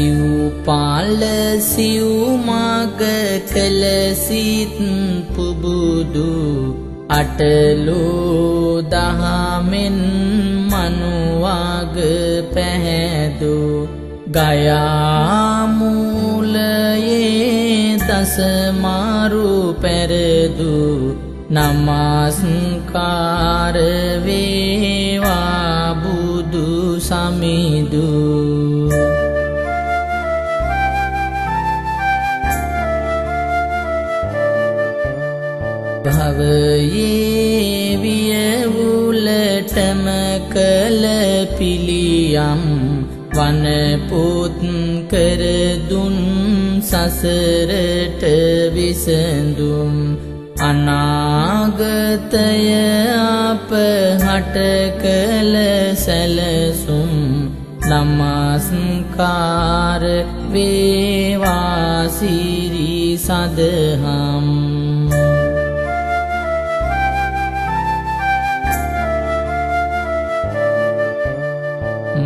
සිව්පාල සිව්මාග කළ සිත් පුබුදු අටලෝ දහමෙන් මනුවාග පැහැදු ගයාමූලයේ දසමාරු පැරදු නමස්කාර වේවා බුදු සමිඳු භවයේ වියවුලටම කළ පිළියම් වනපොත් කර දුන් සසරට විසඳුම් අනාගතය අප හට කළ සැලසුම් නමස්කාර වේවා සිරි සදහම්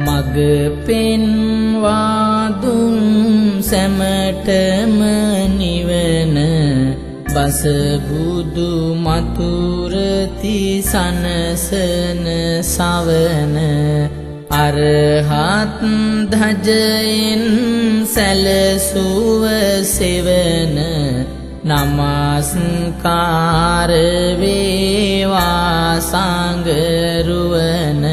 මග පෙන්වා දුන් සැමටම නිවන බස බුදු මතුරති සනසන සවන අරහත් ධජයෙන් සැලසුව සෙවන නමස්කාර වේවා සංගරුවන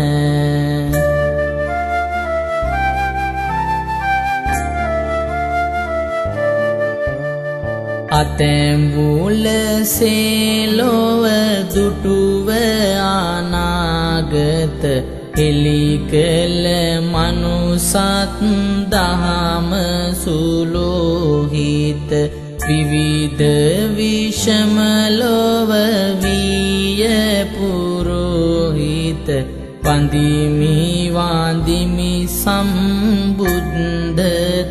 අතැඹුල සේලොව දුටුව අනාගත හෙළිකල මනුසත් දහම සුලෝහිත විවිධ විෂමලොව විය පුරෝහිත වන්දිමි වන්දිමි සම්බුද්ධ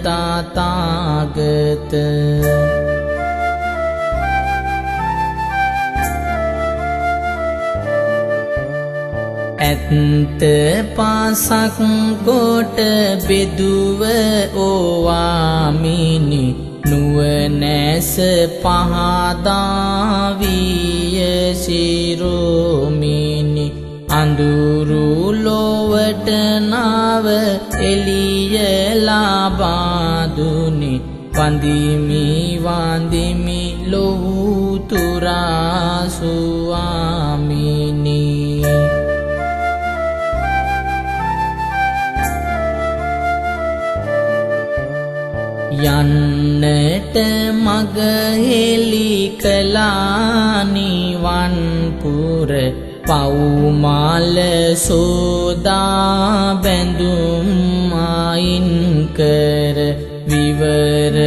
තථාගත ඇත්ත පාසක් කොට බෙදුව ඕවාමිනි නුවණැස පහදා විය සිරෝමිනි අඳුරු ලොවට නව එළිය ලබා දුනි වන්දිමි වන්දිමි ලෝතුරා ස්වාමිනි යන්නට මග හෙළි කළා නිවන් පුර පව්මාල සෝදා බැඳුම් අයින් කර විවර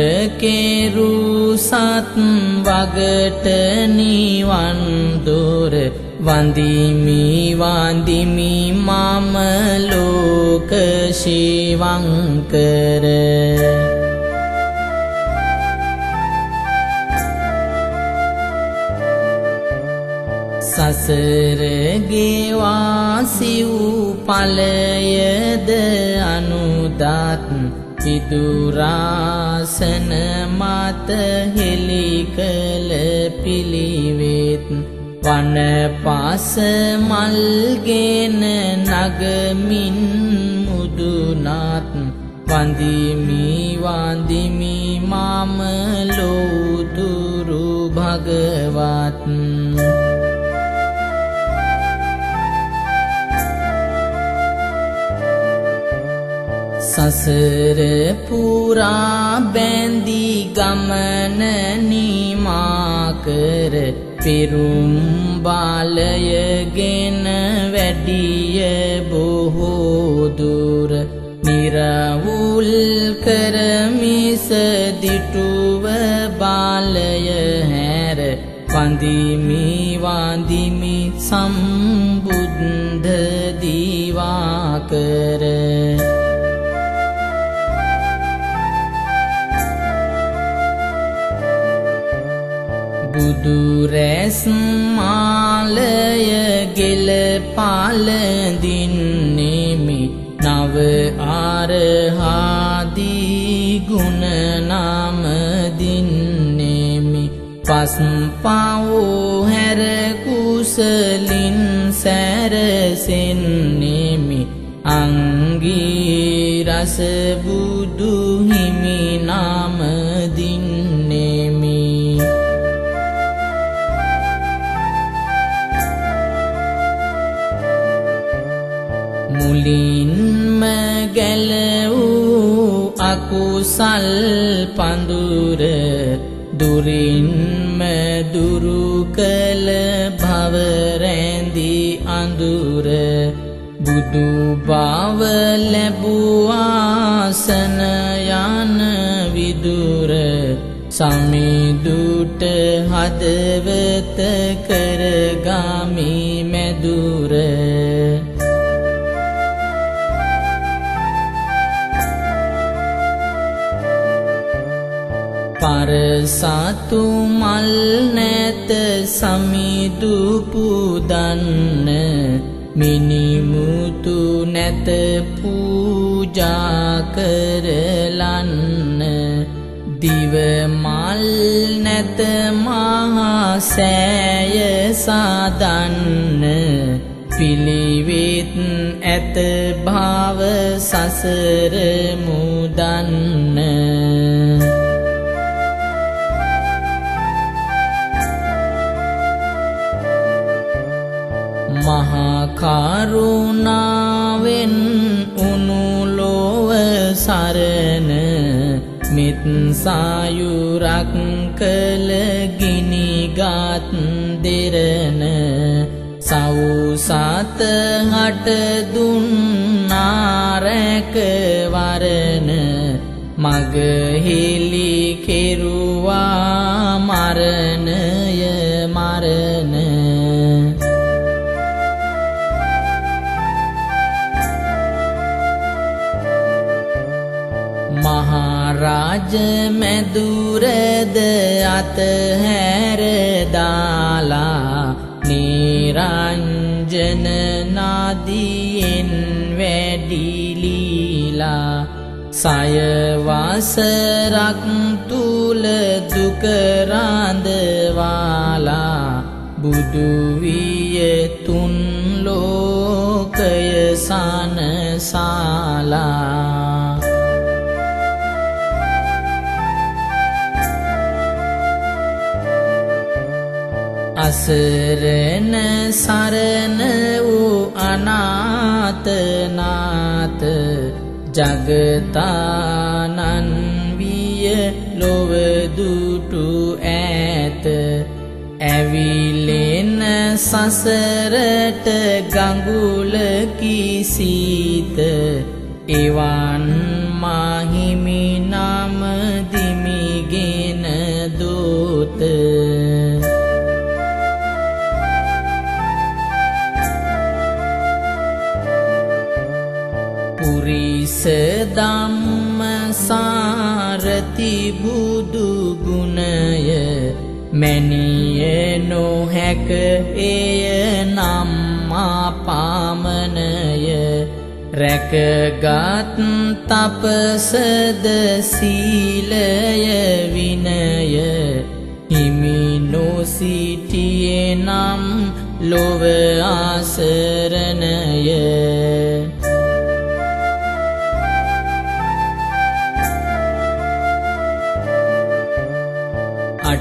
කෙරු සත් වගට නිවන් දොර වන්දිමි වන්දිමි මම ලෝක ශිවංකර සසර ගෙවා සිව්ඵලයද අනුදත් විදුරාසන මත හෙළි කළ පිළිවෙත් වනපස මල්ගෙන නගමින් මුදුනත් වන්දිමි වන්දිමි මම ලෝතුරු භගවත් සසර පුරා බැඳී ගමන නිමා කර පෙරුම් බාලයගෙන වැඩිය බොහෝ දුර නිරවුල් කර මිස දිටුව බාලය හැර වන්දිමි වන්දිමි සම්බුද්ධ දිවාකර බුදු රැස් මාලය ගෙල පාලදින්නෙමි නව ආරහාදී ගුණ නාම දින්නෙමි පස් පවෝ හැර කුසලින් සැරසෙන්නෙමි අංගී රස බුදු හිමි නාම දින්නෙමි මුලින්ම ගැලවූ අකුසල් පඳුර දුරින්ම දුරු කළ භව රැඳි අඳුර බුදු බව ලැබුවාසන යන විදුර සමිදුට හදවත කරගමි මැදුර පරසතු මල් නැත සමිදු පුදන්න මිනිමුතු නැත පූජා කරලන්න දිව මල් නැත මහා සෑය සාදන්න පිළිවෙත් ඇත භව සසර මුදන්න මහා කරුණාවෙන් උනුලොව සරණ මිත් සායුරක් කළ ගිනිගත් දෙරණ සවුසත හට දුන්නාරැක වරණ මග හෙලි කෙරුවා මරණය මරණ මහරජ මැදුරද අතහැර දාලා නිරංජන නාදියෙන් වැඩිලීලා සයවසරක් තුල දුක රඳවාලා බුදු විය තුන් ලෝකය සනසාලා අසරණ සරණ වූ අනාථනාත ජගතානන් විය ලොව දුටු ඇත ඇවිලෙන සසරට ගඟුල කිසීත එවන් මාහිමි නම දිමිගෙන දෝත පුරිස ධම්ම සාරති බුදු ගුණය මැනිය නොහැක එය නම් පාමනය රැකගත් තපසද සීලය විනය හිමි නොසිටියේ නම් ලොව ආසරණය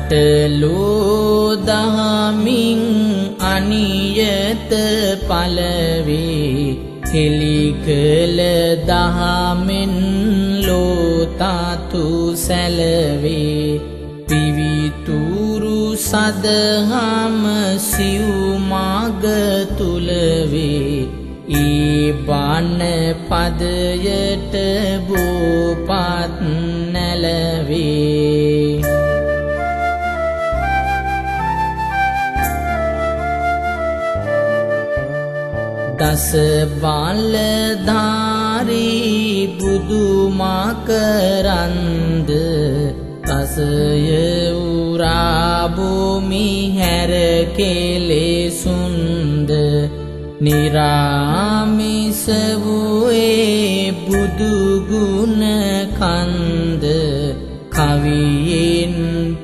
අටලෝ දහමින් අනියත පලවේ හෙලිකල දහමෙන් ලෝතාතු සැලවේ පිවිතුරු සදහම සිව්මග තුලවේ ඒ බණ පදයට බෝපත් නැලවේ දස බලධාරී බුදු මකරන්ද රසය උරා භූමි හැර කෙලෙසුන්ද නිරාමිස වූයේ බුදු ගුණ කන්ද කවියෙන්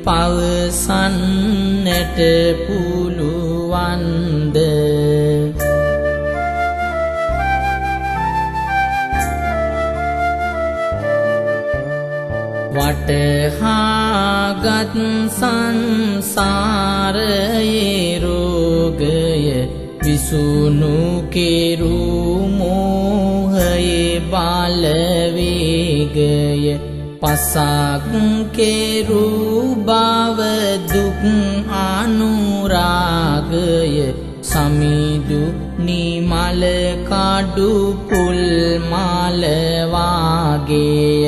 පවසන්නට පුළුවන්ද වටහාගත් සංසාරයේ රෝගය විසුණු කෙරු මෝහයේ බලවේගය පසක් කෙරු බව දුක් අනුරාගය සමිදු නිමල කඩු පුල් මල වාගේය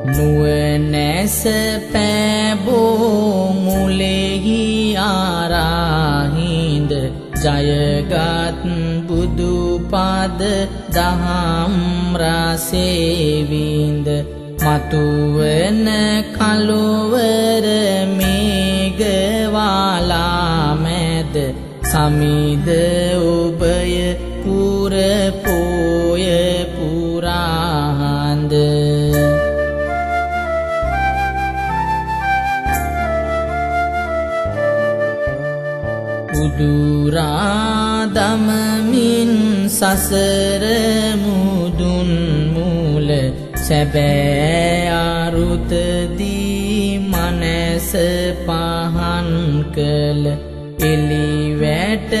නුවණැස පැබෝ මුලෙහි ආරාහින්ද ජයගත් බුදු පද දහම් රසේවින්ද මතුවන කලවර මේඝවාලා මැද සමිද ඔබය පුර පෝය පුරාහන්ද උදුරාදමමින් සසර මුදුන් මූල සැබෑ අරුතදී මනස පහන් කළ එලි වැට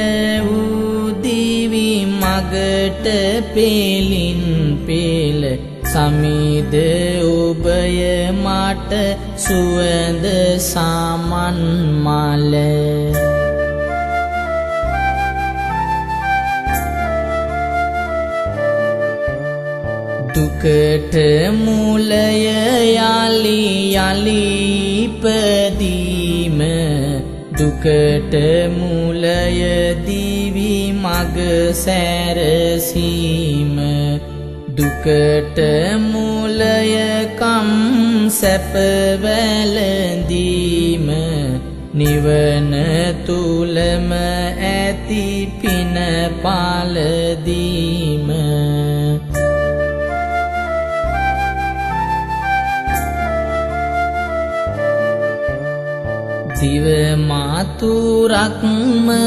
උදිවි මගට පෙලින් පෙළ සමිද ඔබය මට සුවඳ සමන් මල දුකට මූලය යලි යලි ඉපදීම දුකට මූලය දිවි මග සැරසීම දුකට මූලය කම් සැප වැළඳීම නිවන තුලම ඇති පින පළදීම දිව මාතුරක්මය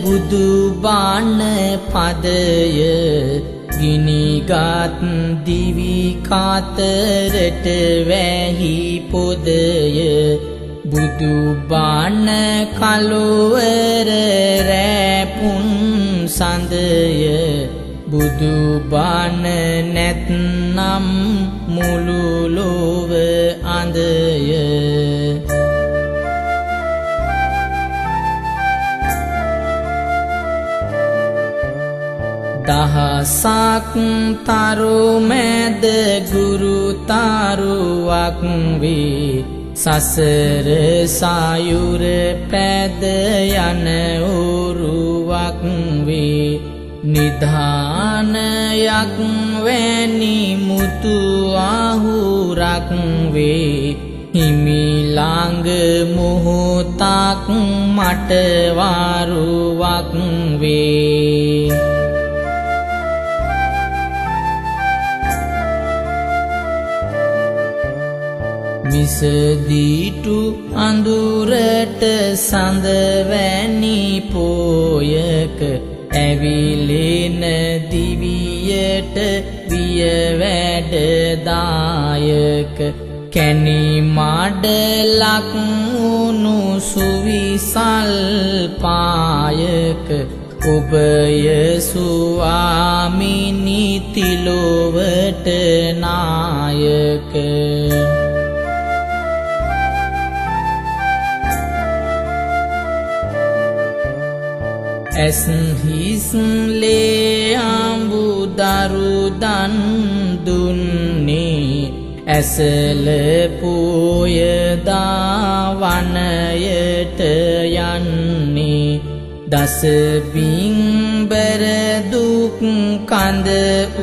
බුදු බණ පදය ගිනිගත් දිවි කාතරට වැහි පොදය බුදු බණ කලවර රැපුන් සඳය බුදු බණ නැත්නම් මුළු ලොව අඳය දහසක් තරුමැද ගුරු තරුවක් වේ සසර සායුර පැද යන උරුවක් වේ නිධානයක් වැනි මුතු අහුරක් වේ හිමි ළඟ මොහොතක් මට වරුවක් වේ මිසදීටු අඳුරට සඳ වැනි පෝයක ඇවිලෙන දිවියට විය වැඩ දායක කැණි මඩලක් උණු සුවිසල් පායක ඔබය ස්වාමිනි තිලොවට නායක ඇස් හිස් ලේ අඹු දරු දන් දුන්නේ ඇසල පෝය දාවනයට යන්නේ දස බිම්බර දුක් කඳ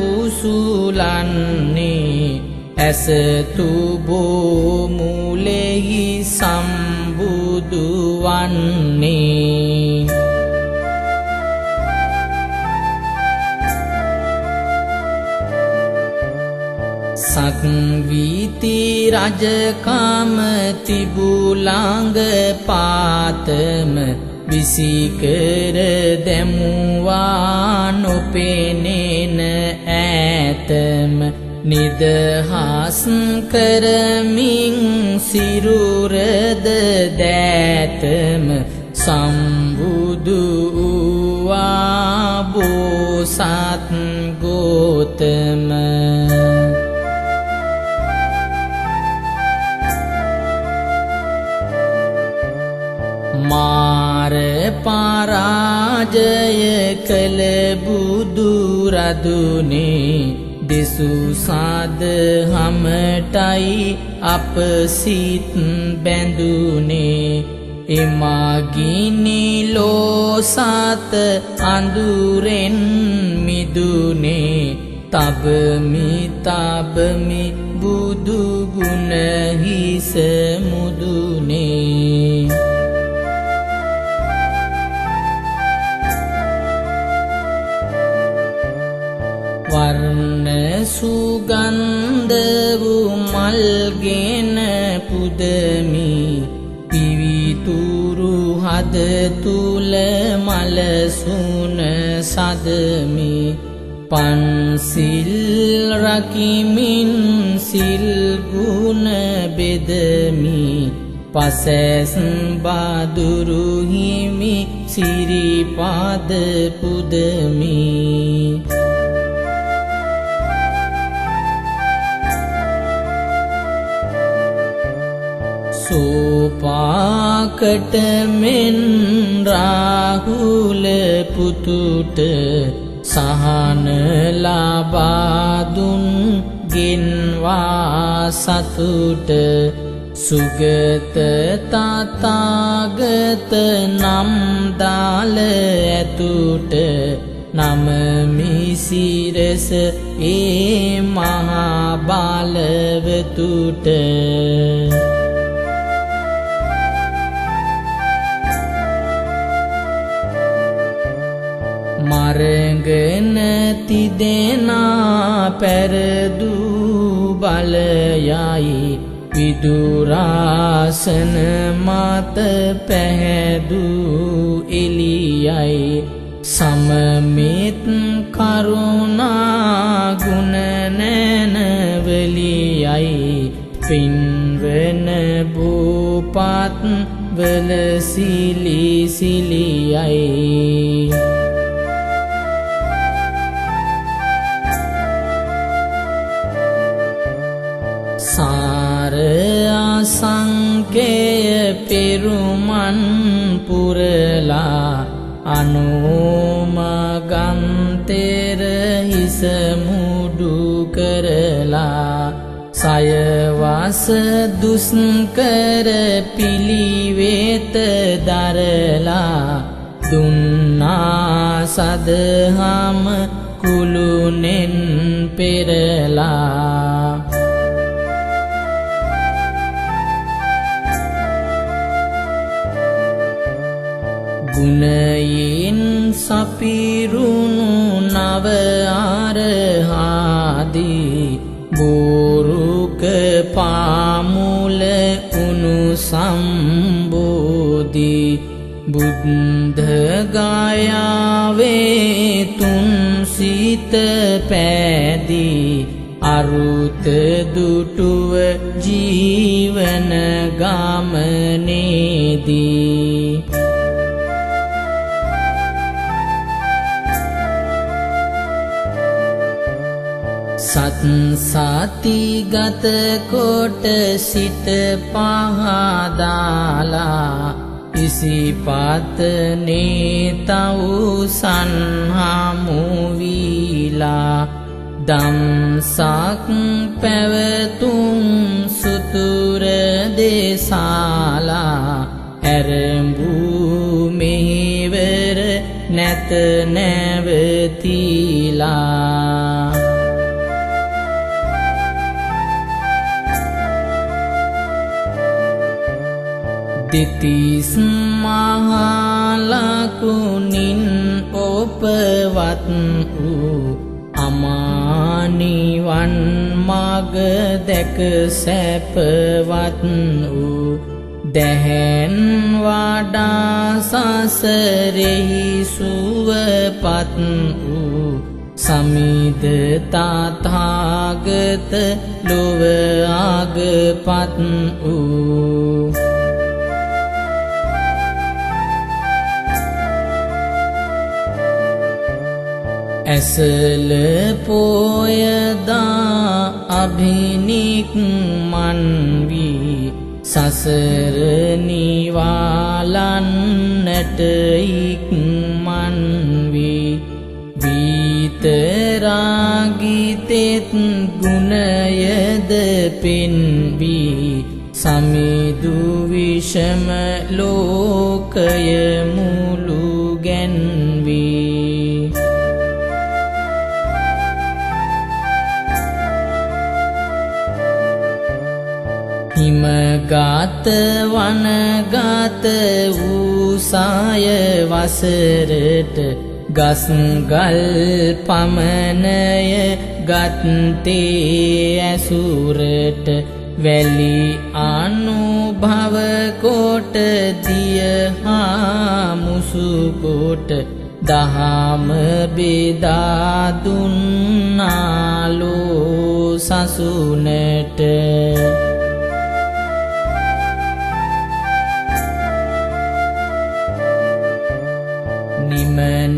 උසුලන්නේ ඇස තුබෝ මූලෙහි සම්බුදු වන්නේ සක්විති රජකම තිබුලංග පාතම විසිකර දැමුවා නොපෙනෙන ඈතම නිදහස් කරමින් සිරුරද දෑතම සම්බුදු වූවා බෝසත් ගෝතම මාර පරාජය කළ බුදු රදුනේ දෙසු සාදහමටයි අප සිත් බැඳුනේ එමගිනි ලෝසත අඳුරෙන් මිදුනේ තබමි බුදු ගුණ හිස මුදුනේ වර්ණ සුගන්ධ වූ මල්ගෙන පුදමි පිවිතුරු හද තුල මලසුන සදමි පන්සිල් රකිමින් සිල් ගුණ බෙදමි පසැස් බාදුරු හිමි සිරිපාද පුදමි සෝපාකට මෙන් රාහුල පුතුට සහන ලබා දුන් ගෙන්වා සතුට සුගත තථාගත නම් දාල ඇතුට නමමි සිරස ඒ මහා බලවතුට මරගෙන තිදෙනා පැරදු බලයයි විදුරාසන මත පැහැදු එලියයි සමමිත් කරුණා ගුණ නැනවලියයි පින්වන භූපත් වල සිලි සිලියයි සාර අසංකේය පෙරුමන් පුරලා අනුමගන්තෙර හිස මුඩු කරලා සයවස දුස්කර පිළිවෙත දරලා දුන්නා සදහම කුළුනෙන් පෙරලා ගුණයෙන් සපිරුණු නව ආරහාදී බෝරුක පාමුල උණු සම්බෝධි බුද්ධ ගායාවේ තුන් සිත පෑදී අරුත දුටුව ජීවන ගමනේදී සත්සති ගත කොට සිත පහදාලා ඉසිපත නේතවුසන් හමු වීලා දම්සක් පැවතුම් සුතුර දේශාලා ඇරඹූ මෙහෙවර නැත නැවතිලා දිතිස් මහලකුණින් ඔපවත් වූ අමා නිවන් මග දැක සැපවත් වූ දැහැන් වඩා සසරෙහි සුවපත් වූ සමිද තථාගත ලොව ආගපත් වූ ඇසල පෝයදා අභිනික්මන් වී සසර නිවාලන්නට ඉක්මන් වී විතරාගිතෙත් ගුණයද පෙන්වී සමිදු විෂම ලෝකය මුළු ගැන්වී හිමගත වනගත වූ සාය වසරට ගස්ගල් පමනය ගත්තේ ඇසුරට වැලි අනුභව කොට දිය හා මුසු කොට දහම බෙදා දුන්නාලෝ සසුනට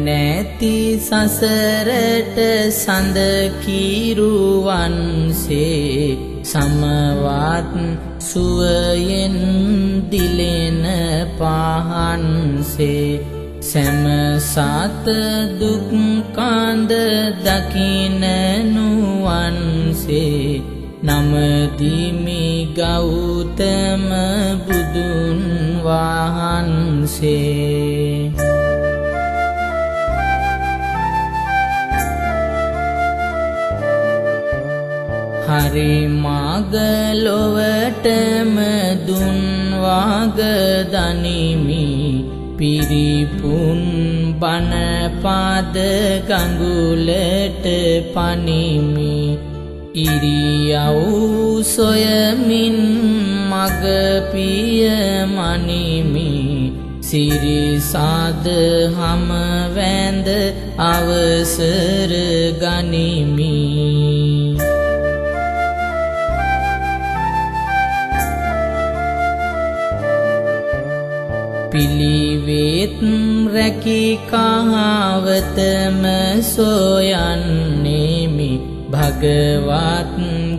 නැති සසරට සඳ කිරුවන්සේ සමවත් සුවයෙන් දිලෙන පහන්සේ සැම සත දුක් කඳ දකින නුවන්සේ නමදිමි ගෞතම බුදුන් වහන්සේ හරි මග ලොවටම දුන් වාග දනිමි පිරිපුන් බණ පාද ගඟුලට පනිමි ඉරියව් සොයමින් මග පිය මනිමි සිරිසාද හම වැඳ අවසර ගනිමි පිළිවෙත් රැකී කහවතම සොයන්නේමි භගවත්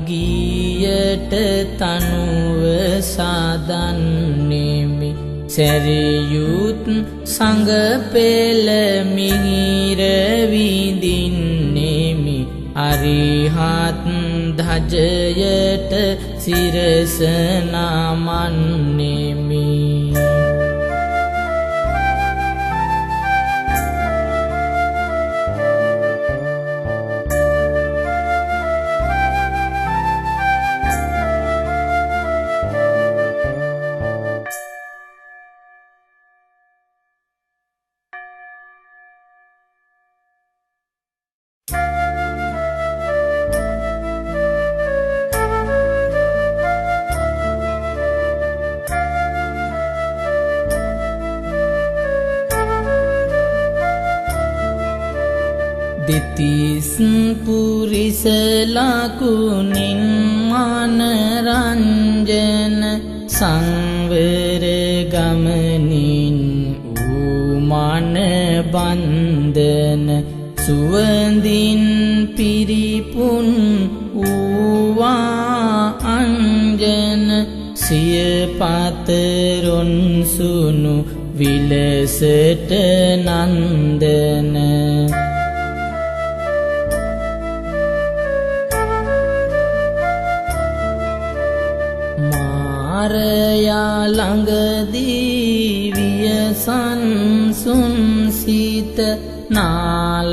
ගීයට තනුව සාදන්නේමි සැරියුත් සංඝ පෙළ මිහිර විඳින්නේමි අරිහත් ධජයට සිරස නමන්නේමි දෙතිස් පුරිස ලකුණින් මනරංජන සංවර ගමනින් ඌමන බන්ධන සුවඳින් පිරිපුන් ඌවා අංජන සිය පතරොන් සුනු විලසට නන්දන මාරයා ළඟදී වියසන්සුන් සිත නාලාගිරි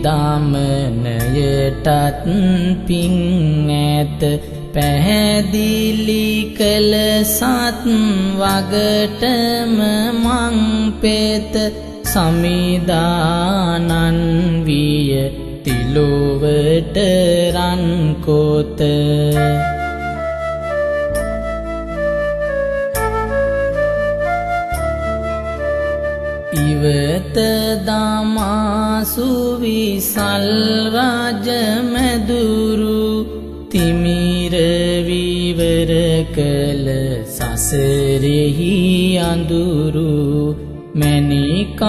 දමනයටත් පිං ඇත පැහැදිලි කළ සත් වගටම මං පෙත සමිදානන් විය තිලොවට රන් කොත ඉවත දමාසු විසල් රාජ මැදුරු තිමිර විවර කළ සසරෙහි අඳුරු මැණිකක්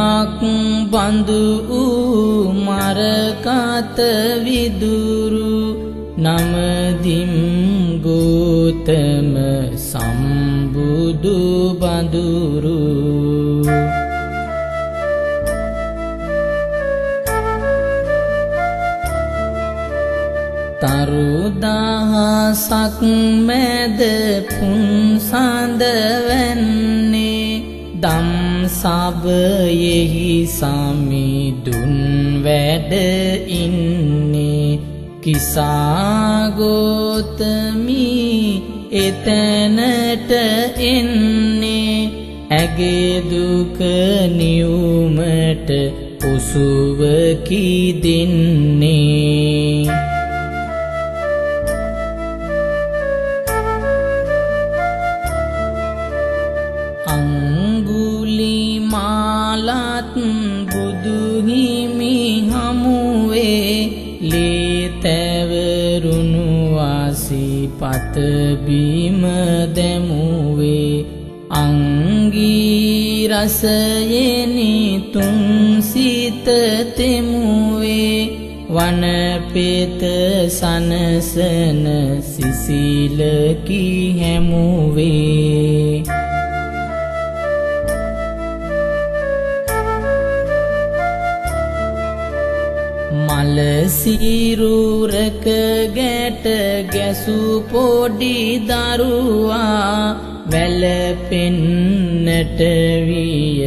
බඳු වූ මරකත විදුරු නමදිම් ගෝතම සම්බුදු බඳුරු තරුදහසක් මැද පුන්සඳ වැන්නේ දම් සබයෙහි සමිඳුන් වැඩ ඉන්නේ කිසාගෝතමී එතැනට එන්නේ ඇගේ දුක නිවුමට උසුවකි දෙන්නේ අංගුලිමාලත් බුදුහිමි හමුවේ ලේ තැවරුණු ආසිපත බිම දැමුවේ අංගී රසයෙනි තුන් සිත තෙමුවේ වනපෙත සනසන සිසිලකි හැමුවේ මල සිරුරක ගැට ගැසු පොඩි දරුවා වැළපෙන්නට විය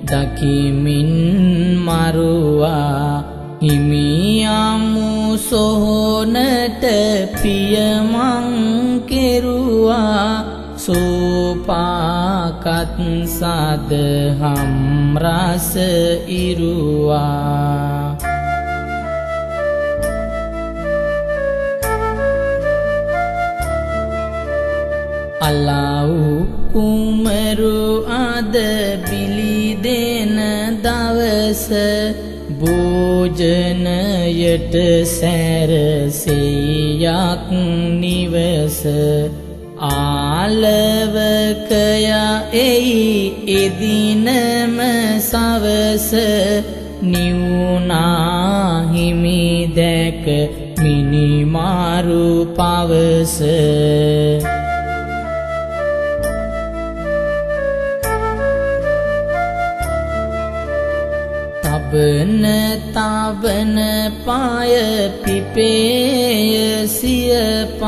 දකිමින් මරුවා හිමියමු සොහොනට පියමං කෙරුවා සෝපාකත් සදහම් රස ඉරුවා අලාව් කුමරු අද බිලි දෙන දවස භෝජනයට සැරසෙයක් නිවස ආලවකයා එයි එදිනම සවස නිවුනා හිමි දැක මිනිමාරු පවස තබන තබන පාය පිපේය සියපත්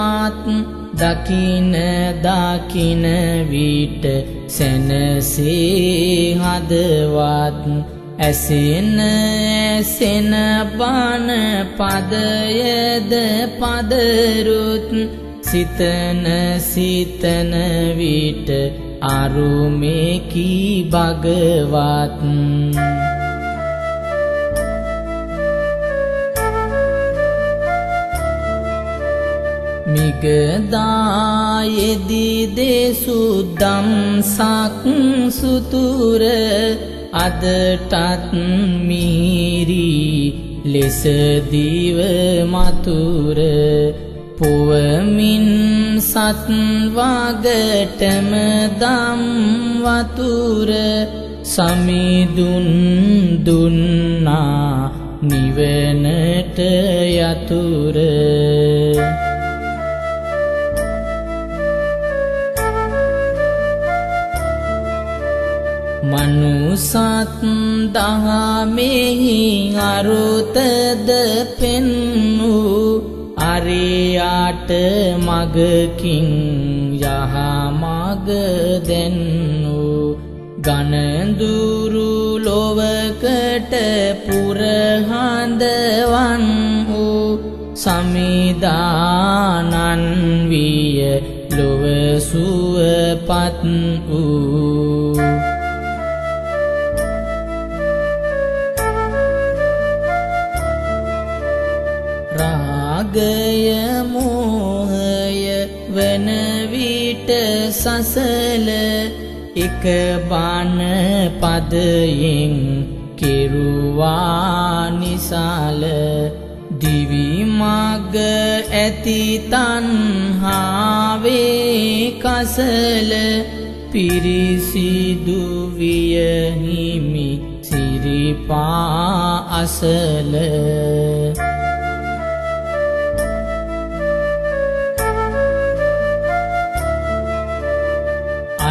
දකින දකින විට සැනසේ හදවත් ඇසෙන ඇසෙන බන පදයද පදරුත් සිතන සිතන විට අරුමේකි භගවත් මිගදායෙදි දේසුදම් සක් සුතුර අදටත් මිහිරි ලෙස දිව මතුර පුවමින් සත් වගටම දම් වතුර සමිඳුන් දුන්නා නිවනට යතුර මනුසත් දහමෙහි අරුතද පෙන්වූ අරියාට මගකින් යහ මග දෙන්නූ ගණදුරු ලොවකට පුරහඳවන් වූ සමිදානන් විය ලොව සුවපත් වූ මාගය මෝහය වන විට සසල එක බණ පදයෙන් කෙරුවා නිසාල දිවි මග ඇති තණ්හාවේ කසල පිරිසිදු විය හිමි සිරිපා අසල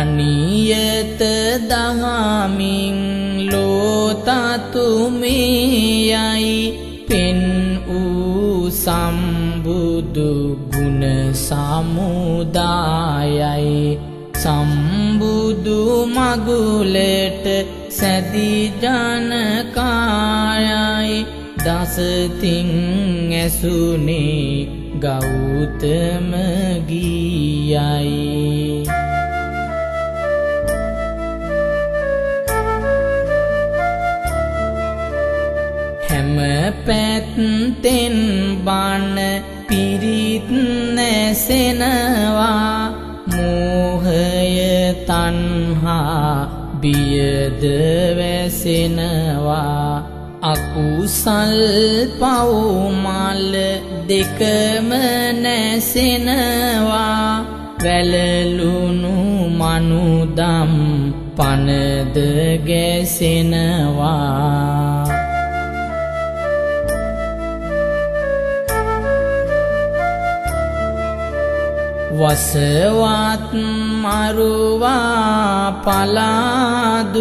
අනියත දහමින් ලෝතතුමේයයි පෙන් වූ සම්බුදු ගුණ සමුදායයි සම්බුදු මගුලට සැදි ජනකායයි දසතින් ඇසුනේ ගෞතම ගීයයි හැම පැත්තෙන් බණ පිරිත් නැසෙනවා මෝහය තණ්හා බියද වැසෙනවා අකුසල් පව් මල දෙකම නැසෙනවා වැළලුණු මනුදම් පනද ගැසෙනවා වසවත් මරුවා පලාදුවද්දී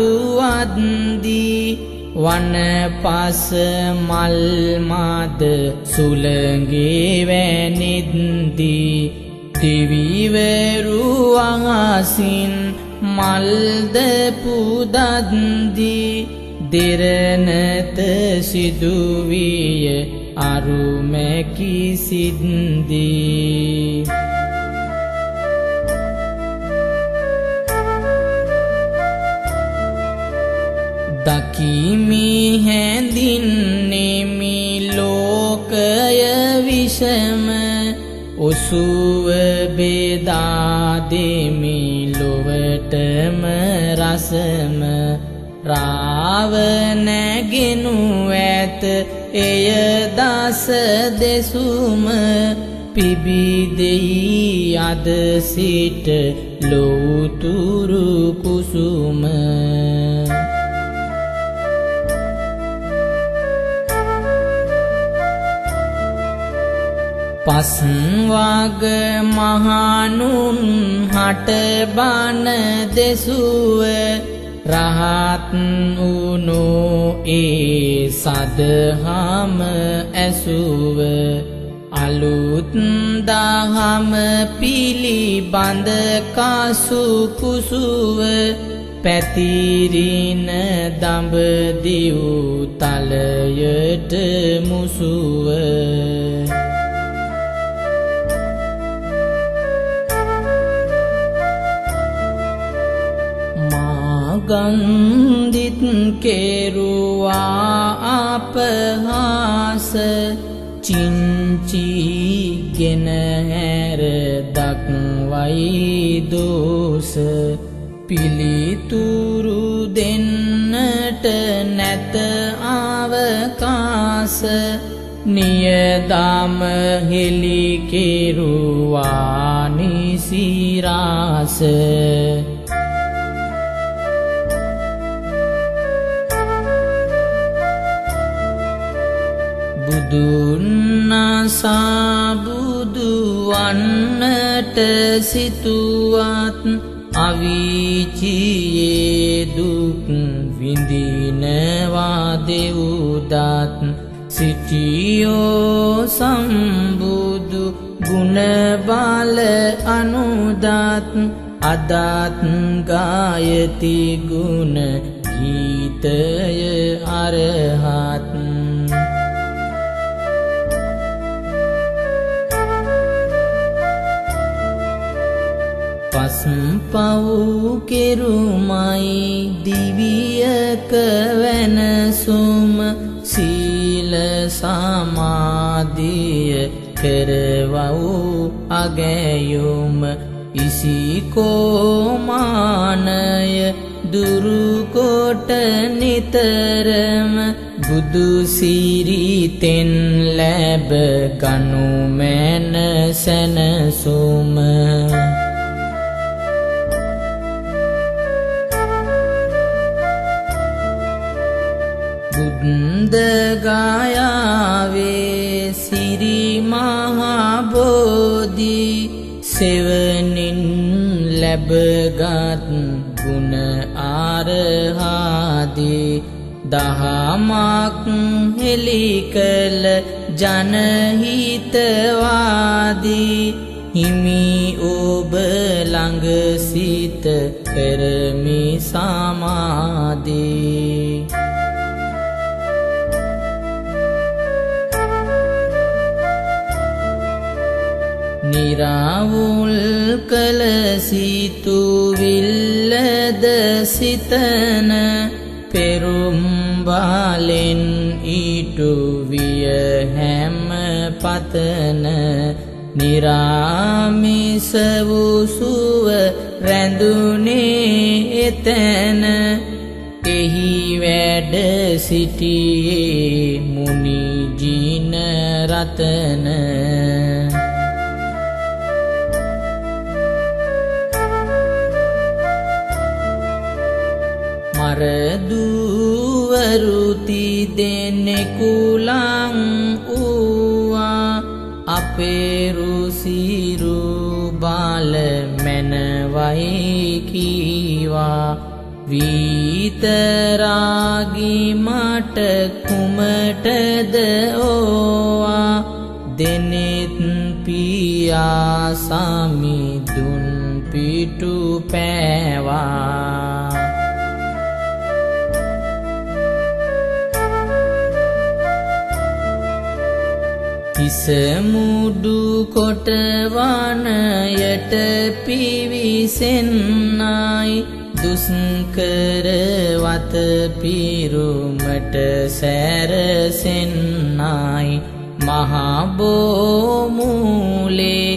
වනපස මල් මද සුළඟේ වැනිද්දී දිවිවරු අහසින් මල්ද පුදද්දී දෙරණත සිදුවිය අරුමැකි සිද්දී දකිමි හැඳින්නෙමි ලෝකය විෂම ඔසුව බෙදා දෙමි ලොවටම රසම රාව නැගෙනු ඇත එය දස දෙසුම පිබිදෙයි අද සිට ලෝතුරු කුසුම පස්වග මහණුන් හට බණ දෙසුව රහත් වුණෝ ඒ සදහම ඇසුව අලුත් දහම පිළිබඳ කසු කුසුව පැතිරින දඹදිව් තලයට මුසුව ගන්දිත් කෙරුවා අපහාස චිංචිගෙන හැර දක්වයි දෝස පිළිතුරු දෙන්නට නැත අවකාශ නියදම හෙළි කෙරුවා නිසිරාස බුදුන්නාසා බුදු වන්නට සිතුවත් අවීචියේ දුක් විඳිනවා දෙව්දත් සිටියෝ සම්බුදු ගුණ බල අනුදත් අදත් ගායති ගුණ ගීතය අරහත් පව් කෙරුමයි දිවියක වෙනසුම සීල සමාධිය කරවව් අගැයුම ඉසිකෝමානය දුරුකොට නිතරම බුදු සිරිතෙන් ලැබ ගනු මැන සැනසුම බුද්ධගයාවේ සිරි මහා බෝධි සෙවණින් ලැබගත් ගුණ ආරහාදී දහමක් හෙළි කළ ජනහිතවාදී හිමි ඔබ ළඟ සිත කරමි සමාධි නිරවුල් කළ සිතුවිල්ලද සිතන පෙරුම් බාලෙන් ඊටු විය හැම පතන නිරාමිස වූ සුව රැඳුනේ එතැන එහි වැඩ සිටියේ මුනි ජින රතන මරදුවරුති දෙනෙකු ලං වූවා අපේ රුසිරු බාල මැනවයි කීවා විතරාගි මට කුමටද ඕවා දෙනෙත් පියා සමි දුන් පිටු පෑවා ඉසමුඩු කොට වනයට පිවිසෙන්නයි දුස්කර වත පිරුමට සැරසෙන්නයි මහා බෝමූලේ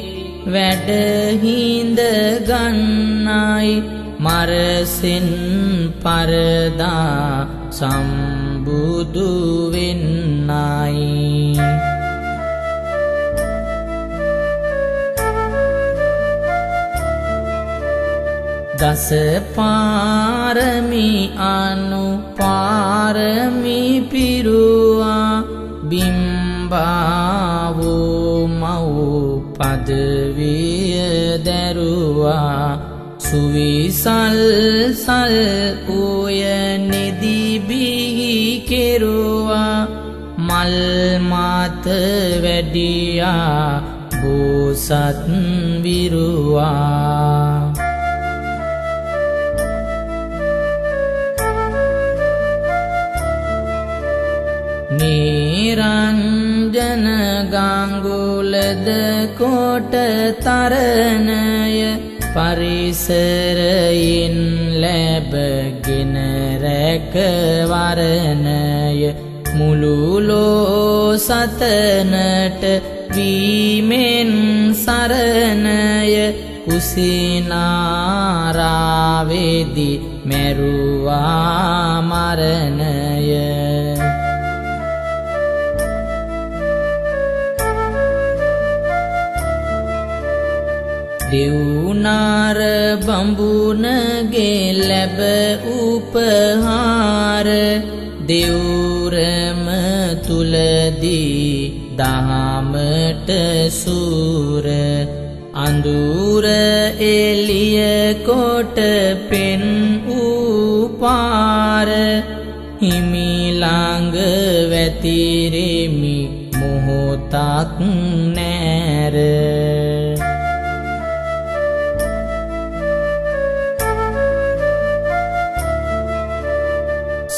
වැඩහිඳ ගන්නයි මරසෙන් පරදා සම්බුදු වෙන්නයි දස පාරමි අනුපාරමි පිරුවා බිම්බාවෝ මව් පදවිය දැරුවා සුවිසල් සල් උය නිදිබිහි කෙරුවා මල් මාත වැඩියා බෝසත් විරුවා නිරංජන ගංගුලද කොට තරණය පරිසරයින් ලැබගෙන රැකවරණය මුළුලෝ සතනට වීමෙන් සරණය කුසිනාරාවේදි මැරුවා මරණය දෙව්නාර බඹුනගේ ලැබ උපහාර දෙව්රම තුලදී දහමට සූර අඳුර එළිය කොට පෙන් වූ පාර හිමි ළඟ වැතිරෙමි මොහොතක් නැර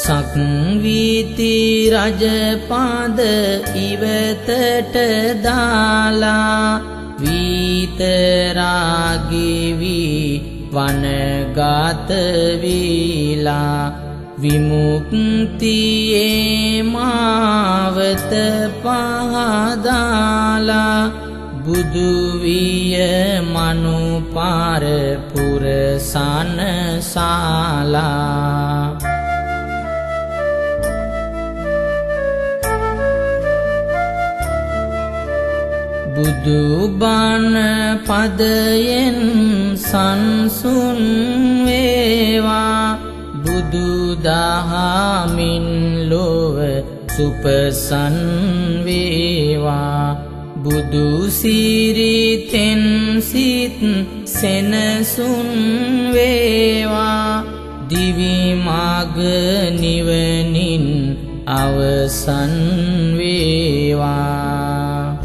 සක්විති රජපද ඉවතට දාලා විතරාගිවි වනගත වීලා විමුක්තියේ මාවත පහදාලා බුදු විය මනුපාර පුරසන ශාලා බුදු බණ පදයෙන් සංසුන් වේවා බුදු දහමින් ලොව සුපසන් වේවා බුදු සිරිතෙන් සිත් සෙනසුන් වේවා දිවි මග නිවනින් අවසන් වේවා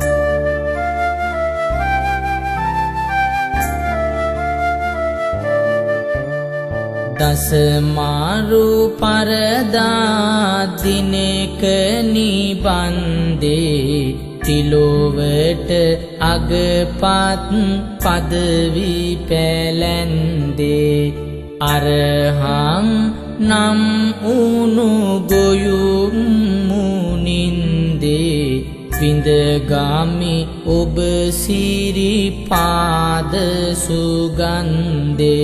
දස මාරු පරදා දිනක නිබන්දේ තිලොවට අගපත් පදවි පැලැන්දේ අරහං නම් උනු ගොයුම් මුනින්දේ විඳගාමි ඔබ සිරිපාද සුගන්දේ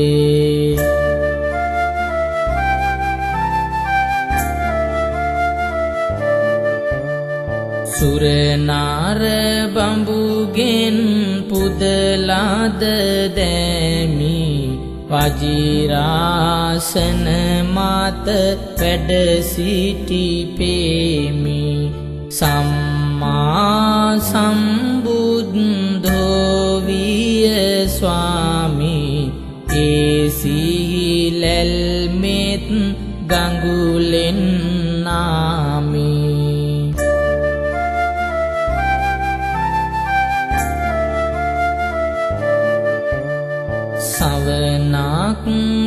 සුරනාර බඹුගෙන් පුදලාද දැමි වජිරාසන මත වැඩ සිටි පේමි සම්මා සම්බුද්ධෝ විය ස්වාමී ඒ සිහිලැල් මෙත් ගඟුලෙන් නාමි සවනක්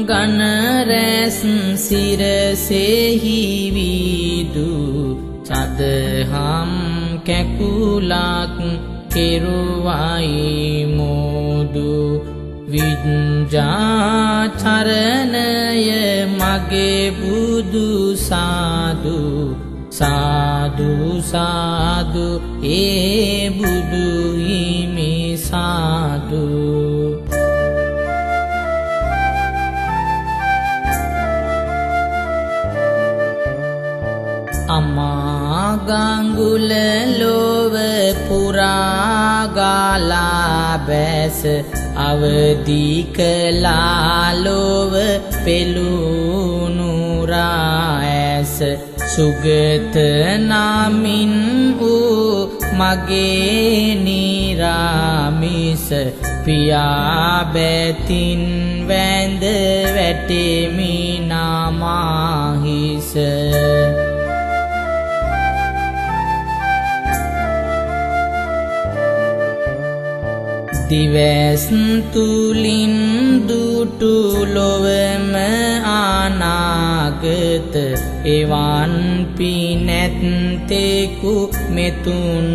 ගණ රැස් සිරසෙහි වීදු සදහම් කැකුලක් කෙරුවයි මෝදු විඤ්ඤාචරණය මගේ බුදු සාදු සාදු සාදු ඒ බුදු හිමි සාදු අමාගංගුල ලොව පුරාගාලා බැස අවදි කළා ලොව පෙළුණු රාඇස සුගත නමින් වූ මගේ නිරාමිස පියා බැතින් වැඳ වැටෙමි නාමාහිස දිවැස් තුලින් දුටු ලොවම අනාගත එවන් පිනැත්තෙකු මෙතුන්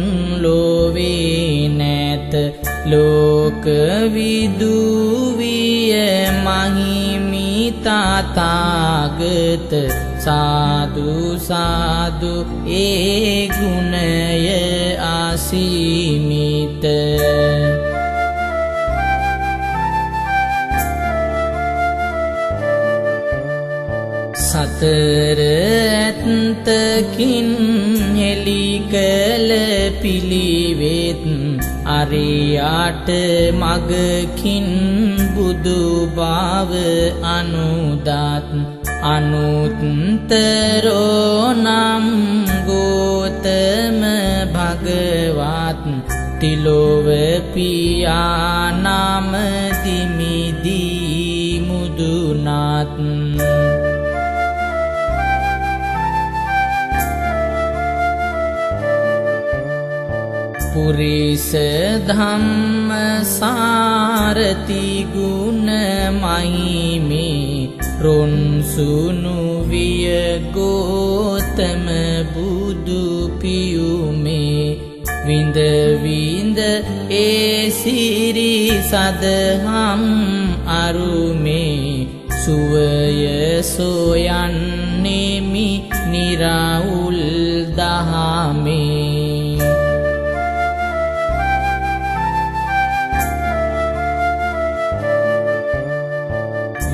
ලොවේ නැත ලෝක විදුවිය මහිමි තථාගත සාදු සාදු ඒ ගුණය අසීමිත සතර ඇත්තකින් හෙළි කළ පිළිවෙත් අරියාට මගකින් බුදු බව අනුදත් අනුත්තරෝ නම් ගෝතම භගවත් තිලොව පියා නාම දිමිදී මුදුනත් පුරිස ධම්ම සාරති ගුණ මහිමේ රොන්සුනු විය ගෝතම බුදු පියුමේ විඳ විඳ ඒ සිරි සදහම් අරුමේ සුවය සොයන්නේමි නිරවුල් දහමේ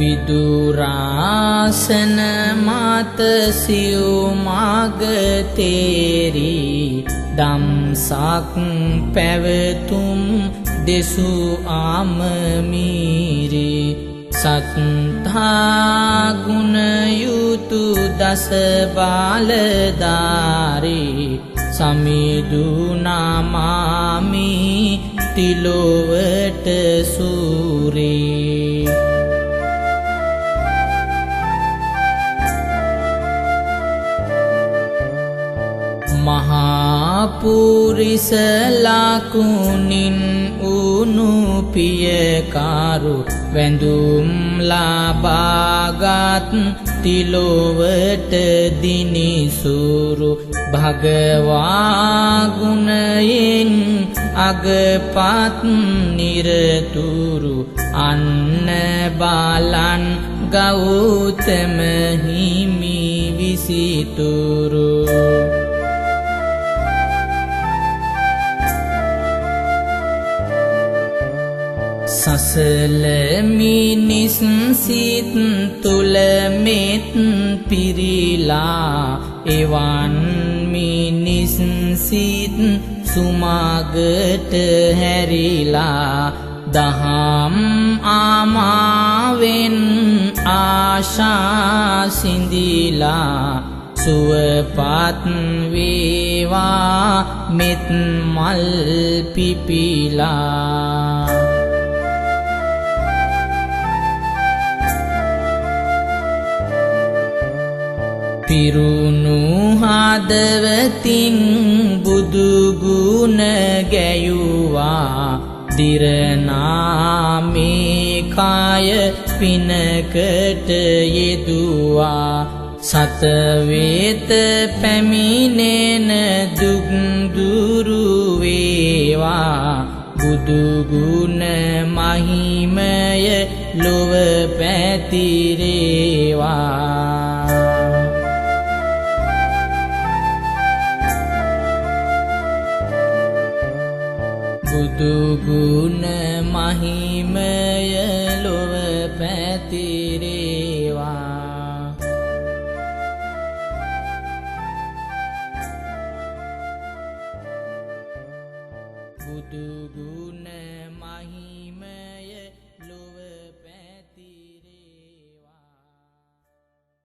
විදුරාසන මත සිව් මග තේරි දම්සක් පැවතුම් දෙසු ආමමීරි සත්තා ගුණ යුතු දස බාලධාරී සමිදුනාමාමි තිලොවට සූරේ මහාපුරිස ලකුණින් උනු පියකාරු වැඳුම් ලබාගත් තිලොවට දිනිසුරු භගවා ගුණයෙන් අගපත් නිරතුරු අන්න බලන් ගෞතම හිමි විසිතුරු සසල මිනිස් සිත් තුල මෙත් පිරිලා එවන් මිනිස් සිත් සුමගට හැරිලා දහම් ආමාවෙන් ආශා සිඳිලා සුවපත් වේවා මෙත් මල් පිපිලා පිරුණු හදවතින් බුදු ගුණ ගැයුවා දිරනාමේ කාය පිනකට යෙදුවා සතවේත පැමිණෙන දුක් දුරු වේවා බුදු ගුණ මහිමය ලොව පැතිරේවා බුදු ගුණ මහිමය ලොව පැතිරේවා බුදු ගුණ මහිමය